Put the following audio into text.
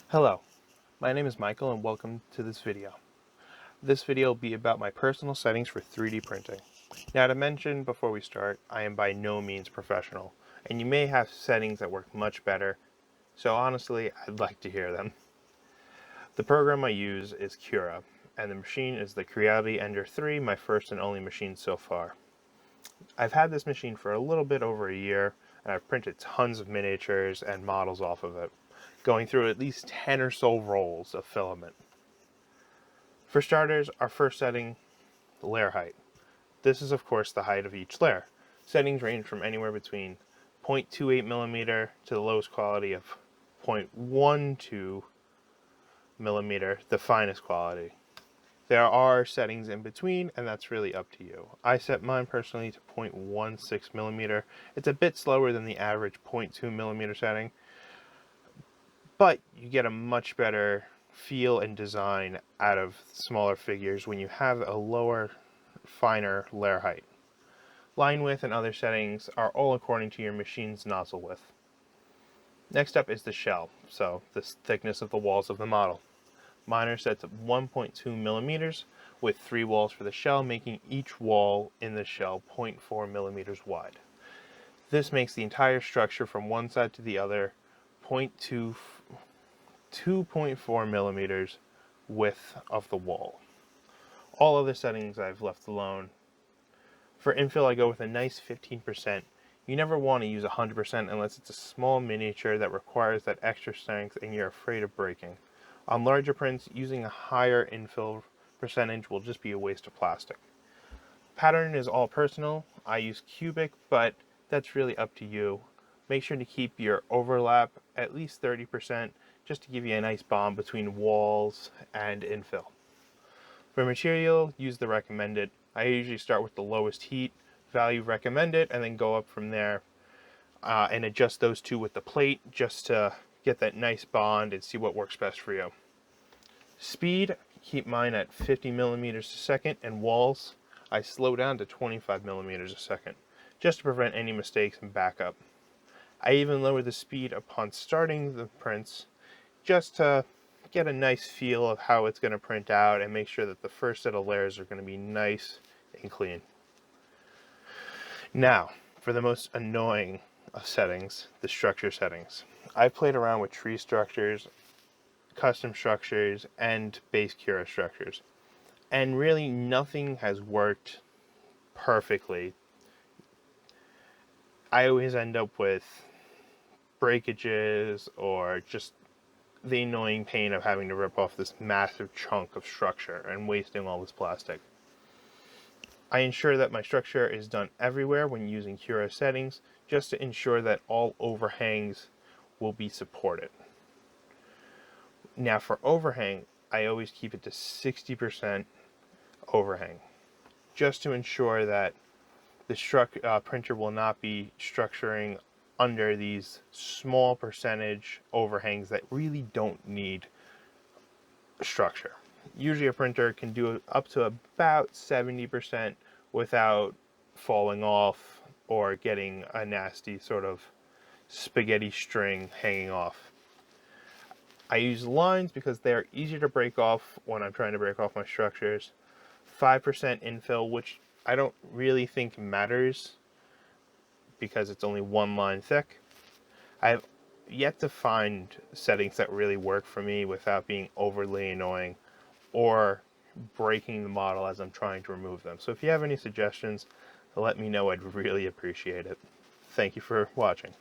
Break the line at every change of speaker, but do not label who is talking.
Hello, my name is Michael and welcome to this video. This video will be about my personal settings for 3D printing. Now, to mention before we start, I am by no means professional, and you may have settings that work much better, so honestly, I'd like to hear them. The program I use is Cura, and the machine is the Creality Ender 3, my first and only machine so far. I've had this machine for a little bit over a year, and I've printed tons of miniatures and models off of it, going through at least 10 or so rolls of filament. For starters, our first setting, the layer height. This is of course the height of each layer. Settings range from anywhere between 0.28 millimeter to the lowest quality of 0.12 millimeter, the finest quality. There are settings in between, and that's really up to you. I set mine personally to 0.16 millimeter. It's a bit slower than the average 0.2 millimeter setting, but you get a much better feel and design out of smaller figures when you have a lower, finer layer height. Line width and other settings are all according to your machine's nozzle width. Next up is the shell, so the thickness of the walls of the model. Mine are set to 1.2 millimeters with 3 walls for the shell, making each wall in the shell 0.4 millimeters wide. This makes the entire structure from one side to the other 2.4 millimeters width of the wall. All other settings I've left alone. For infill, I go with a nice 15%. You never want to use 100% unless it's a small miniature that requires that extra strength and you're afraid of breaking. On larger prints, using a higher infill percentage will just be a waste of plastic. Pattern is all personal. I use cubic, but that's really up to you. Make sure to keep your overlap at least 30% just to give you a nice bond between walls and infill. For material, use the recommended. I usually start with the lowest heat value recommended and then go up from there and adjust those two with the plate just to get that nice bond and see what works best for you. Speed, keep mine at 50 millimeters a second, and walls, I slow down to 25 millimeters a second just to prevent any mistakes and backup. I even lower the speed upon starting the prints just to get a nice feel of how it's going to print out and make sure that the first set of layers are going to be nice and clean. Now, for the most annoying of settings, the structure settings. I've played around with tree structures, custom structures, and base Cura structures, and really nothing has worked perfectly. I always end up with breakages or just the annoying pain of having to rip off this massive chunk of structure and wasting all this plastic. I ensure that my structure is done everywhere when using Cura settings, just to ensure that all overhangs will be supported. Now for overhang, I always keep it to 60% overhang, just to ensure that the printer will not be structuring under these small percentage overhangs that really don't need structure. Usually a printer can do up to about 70% without falling off or getting a nasty sort of spaghetti string hanging off. I use lines because they're easier to break off when I'm trying to break off my structures. 5% infill, which I don't really think matters because it's only one line thick. I have yet to find settings that really work for me without being overly annoying or breaking the model as I'm trying to remove them. So if you have any suggestions, let me know. I'd really appreciate it. Thank you for watching.